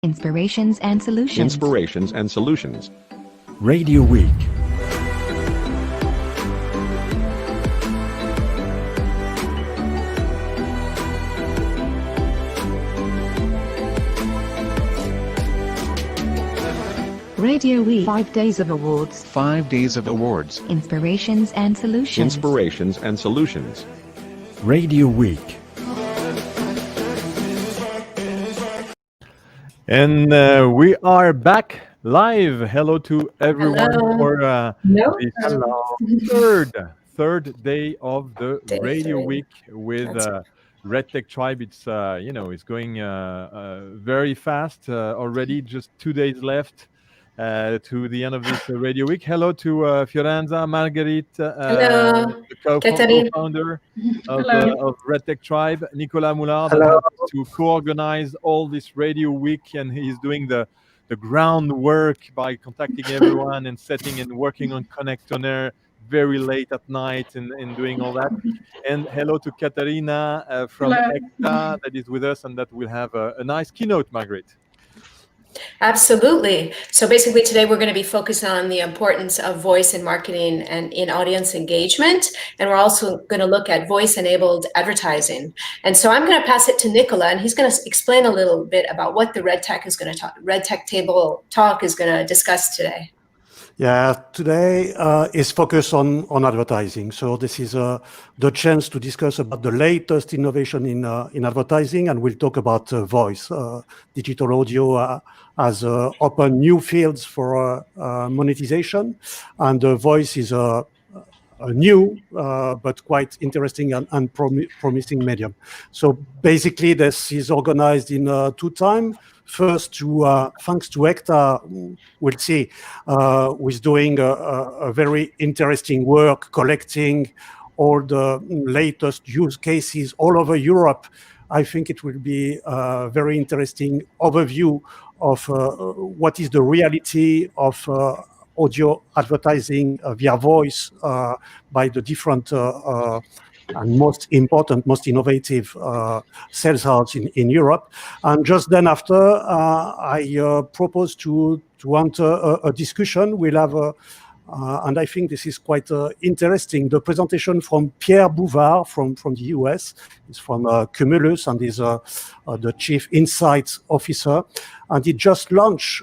Inspirations and solutions. Inspirations and solutions. Radio Week. Radio Week. 5 days of awards. 5 days of awards. Inspirations and solutions. Inspirations and solutions. Radio Week. And we are back live. Hello to everyone for this third day of the Radio Week with Red Tech Tribe. It's it's going very fast already. Just 2 days left to the end of this Radio Week. Hello to Fiorenza, Marguerite, the co-founder of Red Tech Tribe, Nicolas Moulard, that helps to co-organize all this Radio Week, and he's doing the groundwork by contacting everyone and setting and working on Connect on Air very late at night and doing all that. And hello to Katarina from ECTA that is with us and that will have a nice keynote, Margaret. Absolutely. So basically today we're going to be focused on the importance of voice in marketing and in audience engagement. And we're also going to look at voice-enabled advertising. And so I'm going to pass it to Nicola, and he's going to explain a little bit about what the Red Tech Table Talk is going to discuss today. Yeah, today is focused on advertising. So this is the chance to discuss about the latest innovation in advertising, and we'll talk about voice. Digital audio has opened new fields for monetization, and voice is a new but quite interesting and promising medium. So basically, this is organized in 2 times. First, thanks to ECTA, we'll see, who's doing a very interesting work collecting all the latest use cases all over Europe. I think it will be a very interesting overview of what is the reality of audio advertising via voice by the different and most important, most innovative sales house in Europe. And just then after, I propose to enter a discussion. We'll have, and I think this is quite interesting, the presentation from Pierre Bouvard from the US. He's from Cumulus and is the Chief Insights Officer. And he just launched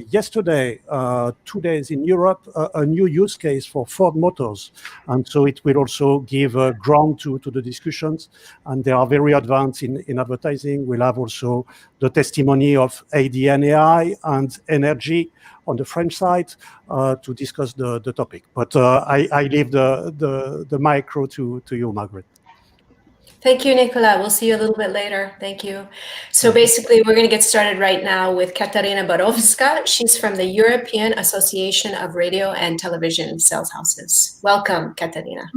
yesterday, 2 days in Europe, a new use case for Ford Motors. And so it will also give ground to the discussions. And they are very advanced in advertising. We'll have also the testimony of ADN and Energy on the French side to discuss the topic. But I leave the micro to you, Margaret. Thank you, Nicola. We'll see you a little bit later. Thank you. So basically, we're going to get started right now with Katarina Borowska. She's from the European Association of Radio and Television Sales Houses. Welcome, Katarina.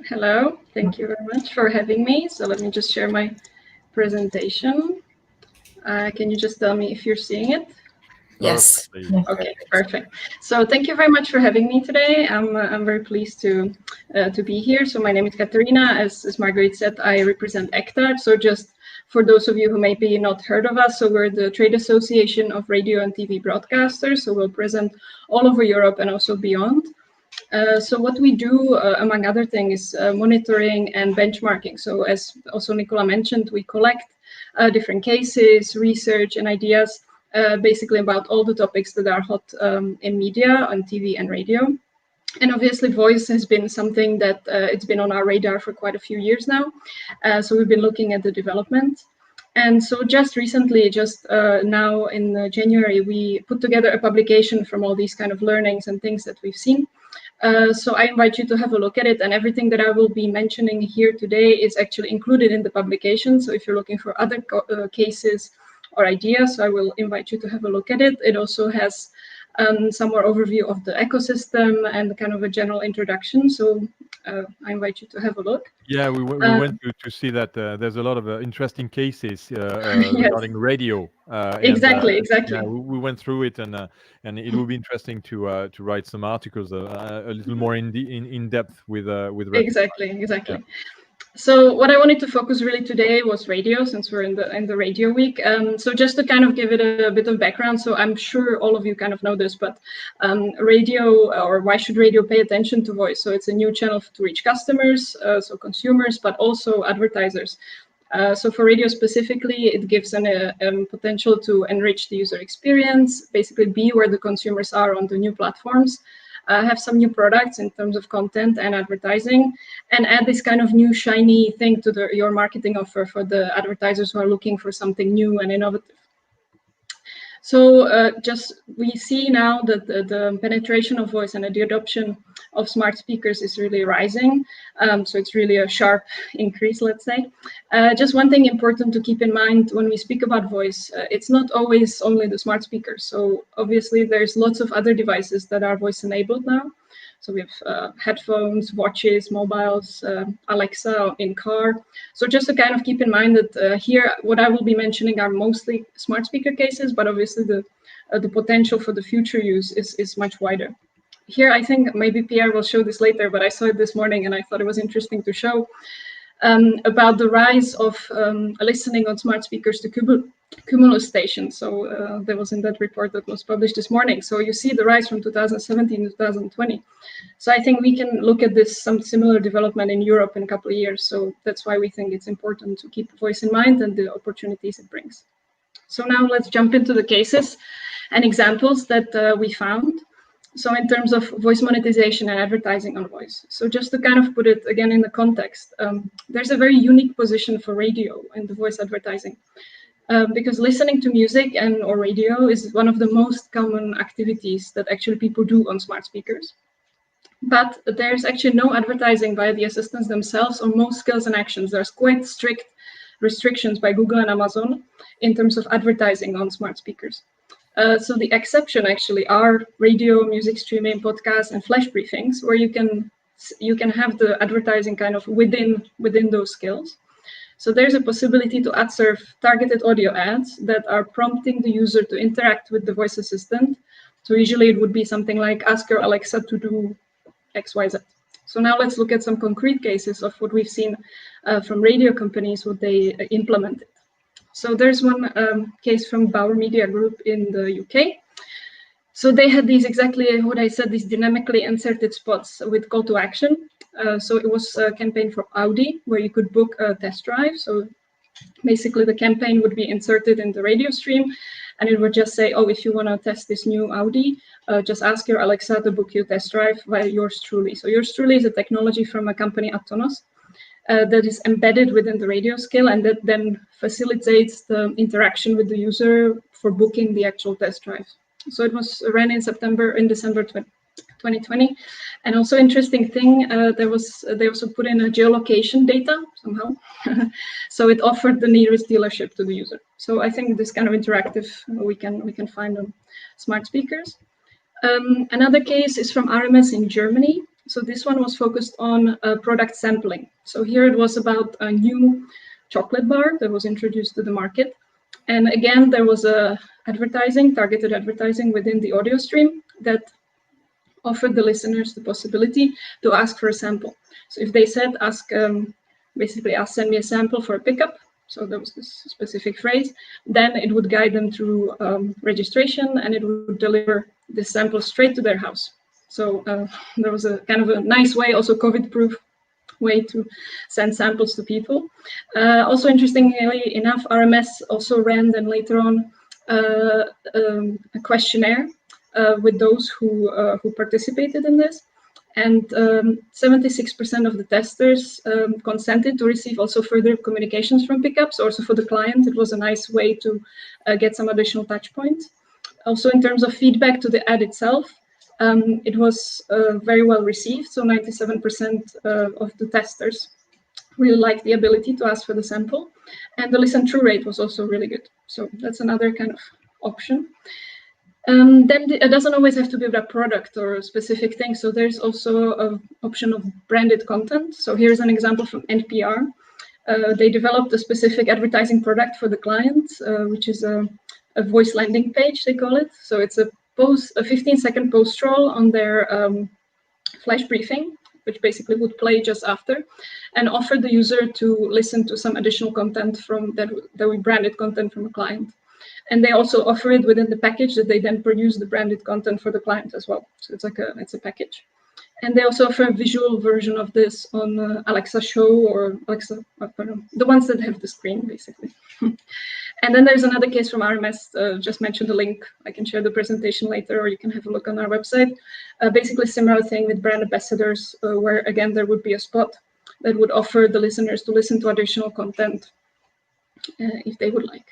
Hello. Thank you very much for having me. So let me just share my presentation. Can you just tell me if you're seeing it? Yes. Okay, perfect. So thank you very much for having me today. I'm very pleased to be here. So my name is Katarina. As Marguerite said, I represent ECTA. So just for those of you who maybe not heard of us, so we're the Trade Association of Radio and TV Broadcasters. So we'll present all over Europe and also beyond. So what we do, among other things, is monitoring and benchmarking. So as also Nicola mentioned, we collect different cases, research, and ideas basically about all the topics that are hot in media, on TV and radio. And obviously voice has been something that it's been on our radar for quite a few years now. So we've been looking at the development. And so just recently, now in January, we put together a publication from all these kind of learnings and things that we've seen. So I invite you to have a look at it, and everything that I will be mentioning here today is actually included in the publication. So if you're looking for other cases or ideas, so I will invite you to have a look at it. It also has some more overview of the ecosystem and kind of a general introduction. So I invite you to have a look. Yeah, we went to see that there's a lot of interesting cases regarding radio. Exactly. Yeah, we went through it, and it will be interesting to write some articles a little more in depth with radio. Exactly. Yeah. So what I wanted to focus really today was radio, since we're in the Radio Week. So just to kind of give it a bit of background, so I'm sure all of you kind of know this, but radio, or why should radio pay attention to voice? So it's a new channel to reach customers, so consumers, but also advertisers. So for radio specifically, it gives a potential to enrich the user experience, basically be where the consumers are on the new platforms, have some new products in terms of content and advertising, and add this kind of new shiny thing to your marketing offer for the advertisers who are looking for something new and innovative. So we see now that the penetration of voice and the adoption of smart speakers is really rising. So it's really a sharp increase, let's say. Just one thing important to keep in mind when we speak about voice, it's not always only the smart speakers. So obviously there's lots of other devices that are voice enabled now. So we have headphones, watches, mobiles, Alexa in car. So just to kind of keep in mind that here, what I will be mentioning are mostly smart speaker cases, but obviously the potential for the future use is much wider. Here, I think maybe Pierre will show this later, but I saw it this morning and I thought it was interesting to show about the rise of listening on smart speakers to cumulus stations. So that was in that report that was published this morning. So you see the rise from 2017 to 2020. So I think we can look at some similar development in Europe in a couple of years. So that's why we think it's important to keep voice in mind and the opportunities it brings. So now let's jump into the cases and examples that we found. So in terms of voice monetization and advertising on voice. So just to kind of put it again in the context, there's a very unique position for radio in the voice advertising. Because listening to music or radio is one of the most common activities that actually people do on smart speakers. But there's actually no advertising by the assistants themselves on most skills and actions. There's quite strict restrictions by Google and Amazon in terms of advertising on smart speakers. So the exception actually are radio, music streaming, podcasts, and flash briefings, where you can have the advertising kind of within those skills. So there's a possibility to ad serve targeted audio ads that are prompting the user to interact with the voice assistant. So usually it would be something like ask your Alexa to do XYZ. So now let's look at some concrete cases of what we've seen from radio companies, what they implemented. So there's one case from Bauer Media Group in the UK. So they had these exactly what I said, these dynamically inserted spots with call to action. So it was a campaign for Audi where you could book a test drive. So basically the campaign would be inserted in the radio stream and it would just say, oh, if you want to test this new Audi, just ask your Alexa to book you a test drive via yours truly. So yours truly is a technology from a company, Atonos, that is embedded within the radio skill and that then facilitates the interaction with the user for booking the actual test drive. So it was ran in December 2020. And also interesting thing, they also put in a geolocation data somehow. So it offered the nearest dealership to the user. So I think this kind of interactive we can find on smart speakers. Another case is from RMS in Germany. So this one was focused on product sampling. So here it was about a new chocolate bar that was introduced to the market. And again, there was a targeted advertising within the audio stream that offered the listeners the possibility to ask for a sample. So if they said, basically send me a sample for a pickup, so there was this specific phrase, then it would guide them through registration and it would deliver the sample straight to their house. So there was a kind of a nice way, also COVID-proof way to send samples to people. Also, interestingly enough, RMS also ran then later on a questionnaire with those who participated in this. And 76% of the testers consented to receive also further communications from pickups. Also for the client, it was a nice way to get some additional touch points. Also in terms of feedback to the ad itself, it was very well received. So 97% of the testers really liked the ability to ask for the sample. And the listen through rate was also really good. So that's another kind of option. Then it doesn't always have to be about a product or a specific thing. So there's also an option of branded content. So here's an example from NPR. They developed a specific advertising product for the client, which is a voice landing page, they call it. So it's a 15-second post roll on their flash briefing. which basically would play just after, and offer the user to listen to some additional content from that we branded content from a client. And they also offer it within the package that they then produce the branded content for the client as well. So it's a package. And they also offer a visual version of this on Alexa Show or Alexa, the ones that have the screen, basically. And then there's another case from RMS, just mentioned the link. I can share the presentation later, or you can have a look on our website. Basically similar thing with brand ambassadors, where again, there would be a spot that would offer the listeners to listen to additional content if they would like.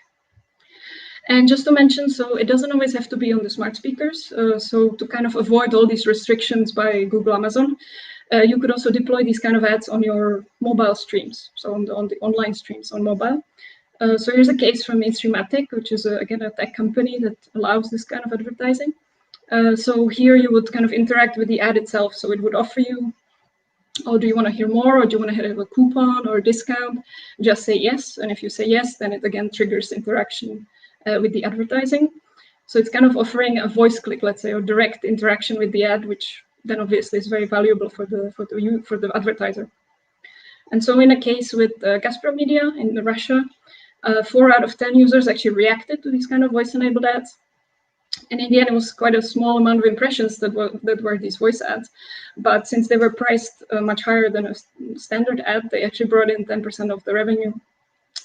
And just to mention, so it doesn't always have to be on the smart speakers. So to kind of avoid all these restrictions by Google, Amazon, you could also deploy these kind of ads on your mobile streams, so on the online streams on mobile. So here's a case from Mainstreamatic, which is, again, a tech company that allows this kind of advertising. So here you would kind of interact with the ad itself. So it would offer you, oh, do you want to hear more, or do you want to have a coupon or a discount? Just say yes. And if you say yes, then it again triggers interaction with the advertising. So it's kind of offering a voice click, let's say, or direct interaction with the ad, which then obviously is very valuable for the advertiser. And so in a case with Gazprom Media in Russia, 4 out of 10 users actually reacted to these kind of voice-enabled ads. And in the end, it was quite a small amount of impressions that were these voice ads. But since they were priced much higher than a standard ad, they actually brought in 10% of the revenue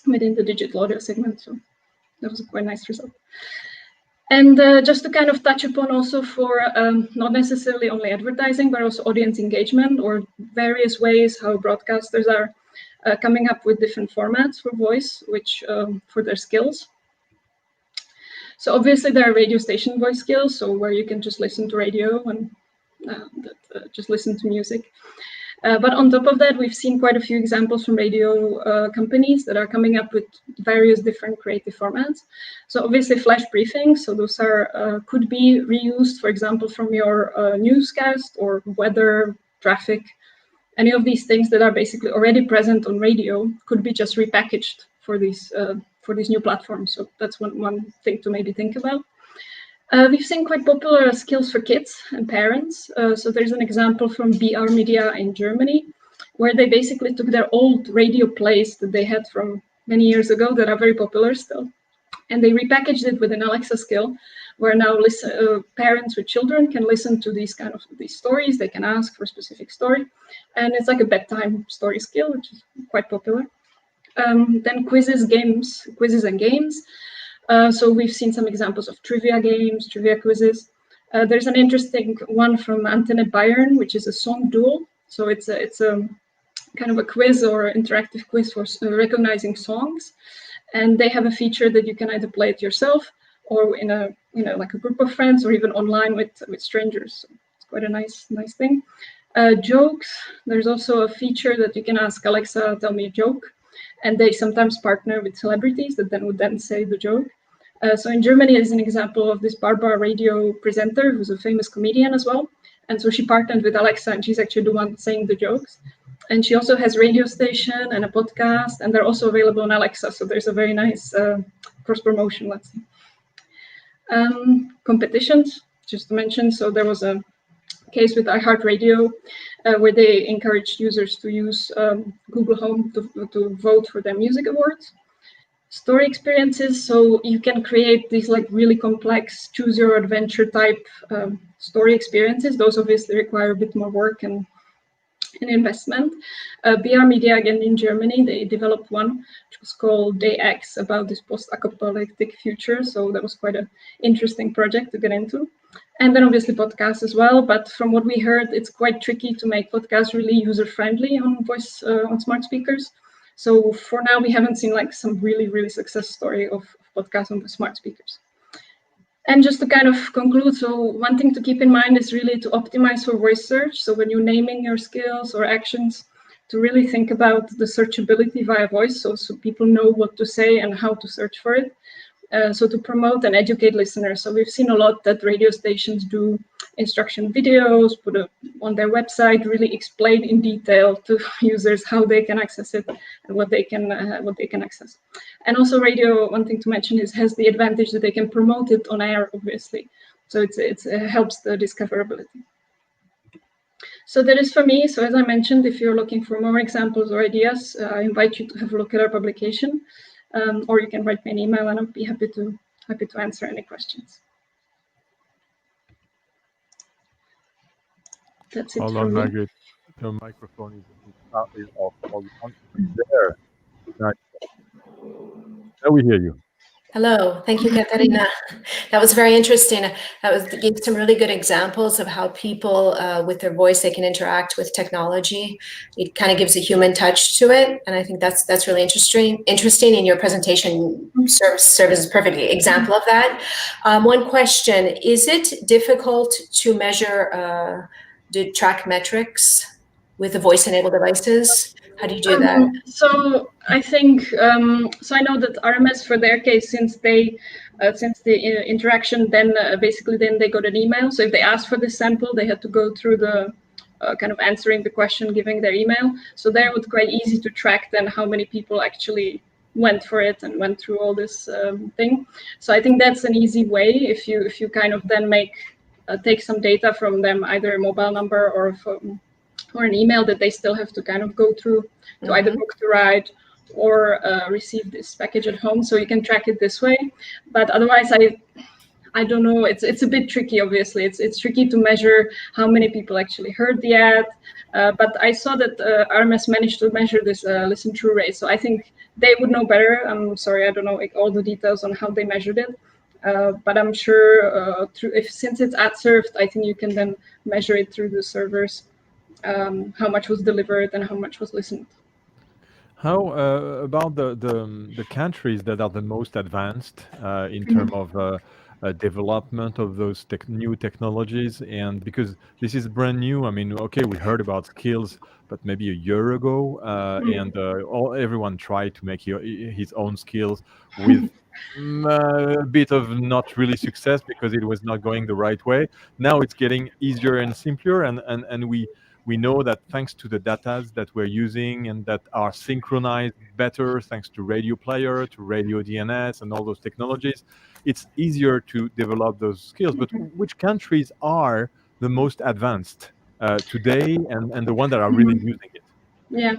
within the digital audio segment. So that was a quite nice result. And just to kind of touch upon also for not necessarily only advertising, but also audience engagement, or various ways how broadcasters are coming up with different formats for voice, which for their skills. So obviously there are radio station voice skills, so where you can just listen to radio and just listen to music. But on top of that, we've seen quite a few examples from radio companies that are coming up with various different creative formats. So obviously flash briefings, so those are could be reused, for example, from your newscast or weather, traffic. Any of these things that are basically already present on radio could be just repackaged for these new platforms. So that's one thing to maybe think about. We've seen quite popular skills for kids and parents. So there's an example from BR Media in Germany, where they basically took their old radio plays that they had from many years ago that are very popular still, and they repackaged it with an Alexa skill, where now parents with children can listen to these stories. They can ask for a specific story, and it's like a bedtime story skill, which is quite popular. Then quizzes and games. So we've seen some examples of trivia games, trivia quizzes. There's an interesting one from Antenne Bayern, which is a song duel. So it's a kind of a quiz or interactive quiz for recognizing songs, and they have a feature that you can either play it yourself or in a like a group of friends, or even online with strangers. So it's quite a nice thing. Jokes. There's also a feature that you can ask Alexa, tell me a joke. And they sometimes partner with celebrities that would then say the joke. So in Germany is an example of this Barbara radio presenter, who's a famous comedian as well. And so she partnered with Alexa, and she's actually the one saying the jokes. And she also has a radio station and a podcast, and they're also available on Alexa. So there's a very nice cross-promotion, let's say. Competitions, just to mention. So there was a case with iHeartRadio, where they encouraged users to use Google Home to vote for their music awards. Story experiences, so you can create these like really complex choose your adventure type story experiences. Those obviously require a bit more work and investment. BR Media, again in Germany, they developed one which was called Day X, about this post-apocalyptic future. So that was quite an interesting project to get into. And then obviously podcasts as well. But from what we heard, it's quite tricky to make podcasts really user-friendly on voice on smart speakers. So for now, we haven't seen like some really success story of podcasts on the smart speakers. And just to kind of conclude, so one thing to keep in mind is really to optimize for voice search. So when you're naming your skills or actions, to really think about the searchability via voice, so people know what to say and how to search for it. So to promote and educate listeners. So we've seen a lot that radio stations do instruction videos, put on their website, really explain in detail to users how they can access it and what they can access. And also radio, one thing to mention is has the advantage that they can promote it on air, obviously. So it helps the discoverability. So that is for me. So as I mentioned, if you're looking for more examples or ideas, I invite you to have a look at our publication, or you can write me an email, and I'll be happy to answer any questions. That's it. Hold from on, me. Margaret. Your microphone is off. Hold on. There. Nice. Now we hear you. Hello, thank you, Katarina. That was very interesting. That gave some really good examples of how people, with their voice, they can interact with technology. It kind of gives a human touch to it, and I think that's really interesting. In your presentation, serves as a perfect example of that. One question: is it difficult to measure, to track metrics with the voice-enabled devices? How do you do that? So I think so. I know that RMS, for their case, since the interaction, then basically then they got an email. So if they asked for this sample, they had to go through the kind of answering the question, giving their email. So there it was quite easy to track then how many people actually went for it and went through all this thing. So I think that's an easy way if you kind of then take some data from them, either a mobile number or a phone, or an email that they still have to kind of go through to either book the ride or receive this package at home. So you can track it this way. But otherwise, I don't know. It's a bit tricky. Obviously, it's tricky to measure how many people actually heard the ad. But I saw that RMS managed to measure this listen through rate. So I think they would know better. I'm sorry, I don't know all the details on how they measured it. But I'm sure since it's ad served, I think you can then measure it through the servers. How much was delivered and how much was listened. How about the countries that are the most advanced in terms of development of those new technologies? And because this is brand new, I mean, okay, we heard about skills, but maybe a year ago, and everyone tried to make his own skills with a bit of not really success because it was not going the right way. Now it's getting easier and simpler, and we know that thanks to the data that we're using and that are synchronized better thanks to radio player, to radio DNS and all those technologies, it's easier to develop those skills. But which countries are the most advanced today and the ones that are really using it? Yeah,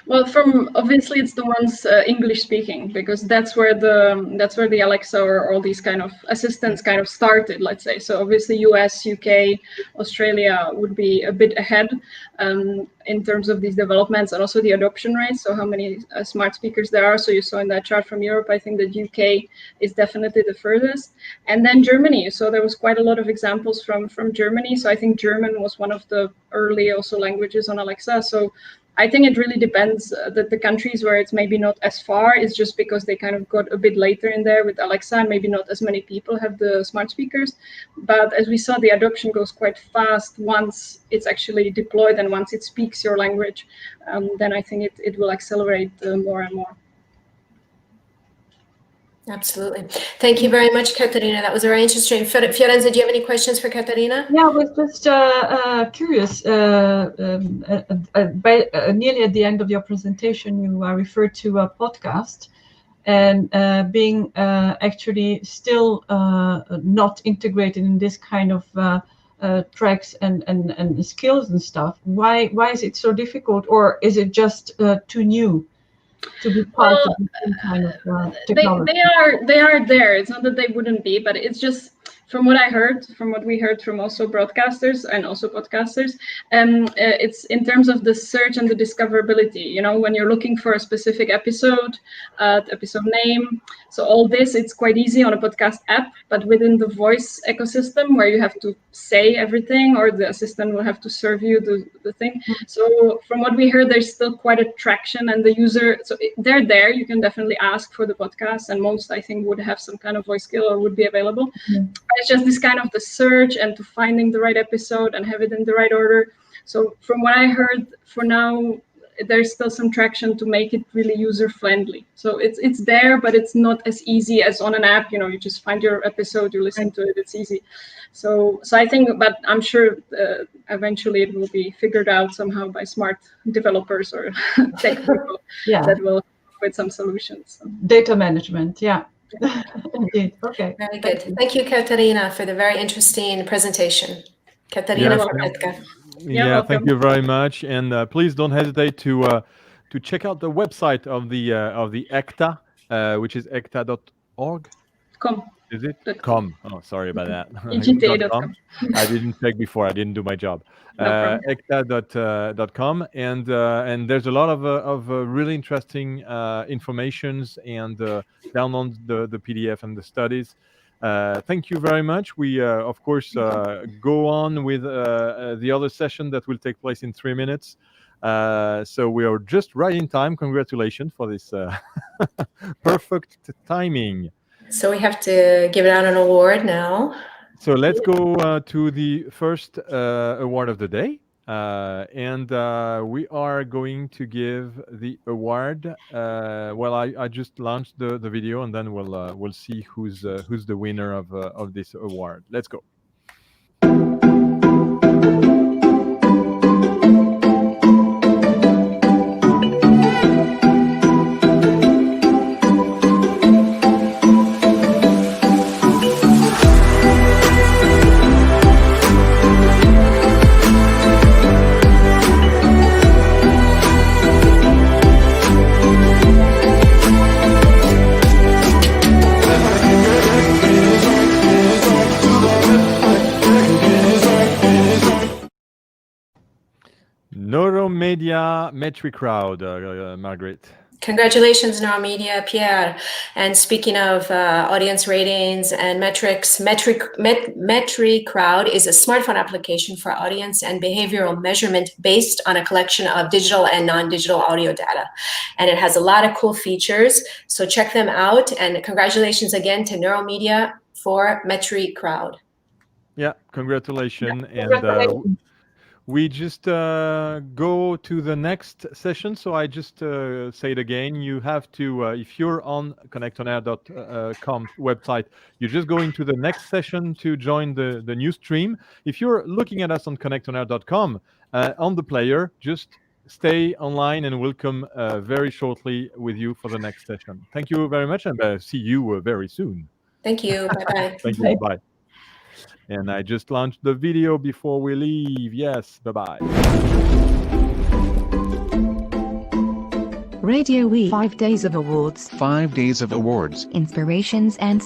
well, obviously it's the ones English speaking, because that's where the Alexa or all these kind of assistants kind of started, let's say. So obviously US, UK, Australia would be a bit ahead in terms of these developments and also the adoption rate. So how many smart speakers there are. So you saw in that chart from Europe, I think that UK is definitely the furthest. And then Germany. So there was quite a lot of examples from Germany. So I think German was one of the early also languages on Alexa. So I think it really depends that the countries where it's maybe not as far is just because they kind of got a bit later in there with Alexa, and maybe not as many people have the smart speakers. But as we saw, the adoption goes quite fast once it's actually deployed and once it speaks your language, then I think it will accelerate more and more. Absolutely. Thank you very much, Katarina. That was very interesting. Fiorenza, do you have any questions for Katarina? Yeah, I was just curious. Nearly at the end of your presentation, you referred to a podcast, and being actually still not integrated in this kind of tracks and skills and stuff. Why is it so difficult, or is it just too new to be part of this kind of technology? They are there. It's not that they wouldn't be, but it's just from what we heard from also broadcasters and also podcasters, it's in terms of the search and the discoverability. You know, when you're looking for a specific episode, episode name, so all this, it's quite easy on a podcast app, but within the voice ecosystem where you have to say everything, or the assistant will have to serve you the thing. So from what we heard, there's still quite a traction, and the user, so they're there. You can definitely ask for the podcast, and most, I think, would have some kind of voice skill or would be available. It's just this kind of the search and to finding the right episode and have it in the right order. So from what I heard, for now, there's still some traction to make it really user-friendly. So it's there, but it's not as easy as on an app. You know, you just find your episode, you listen to it, it's easy. So I think, but I'm sure eventually it will be figured out somehow by smart developers or tech people that will come up with some solutions. So. Data management, yeah. Indeed. Okay. Very good. Thank you, Katarina, for the very interesting presentation. Katarina from Edgar. Yeah, thank you very much, and please don't hesitate to check out the website of the ECTA, which is ecta.org. Com. Is it com? Oh, sorry about that. EGTA.com. I didn't check before. I didn't do my job. No ecta.com, and there's a lot of really interesting informations, and download the PDF and the studies. Thank you very much. We of course go on with the other session that will take place in 3 minutes. So we are just right in time. Congratulations for this perfect timing. So we have to give out an award now. So let's go to the first award of the day. And we are going to give the award. Well, I just launched the video, and then we'll see who's the winner of this award. Let's go. Neuromedia Metric Crowd, Margaret. Congratulations, Neuromedia, Pierre. And speaking of audience ratings and metrics, Metric Crowd is a smartphone application for audience and behavioral measurement based on a collection of digital and non-digital audio data. And it has a lot of cool features, so check them out. And congratulations again to Neuromedia for Metric Crowd. Yeah, congratulations. Yeah, congratulations. And we just go to the next session. So I just say it again. You have to, if you're on connectonair.com website, you just go into the next session to join the new stream. If you're looking at us on connectonair.com on the player, just stay online, and we'll come very shortly with you for the next session. Thank you very much, and see you very soon. Thank you. Bye-bye. Thank you. Bye. And I just launched the video before we leave. Yes, bye-bye. Radio Week 5 days of awards, 5 days of awards. inspirations and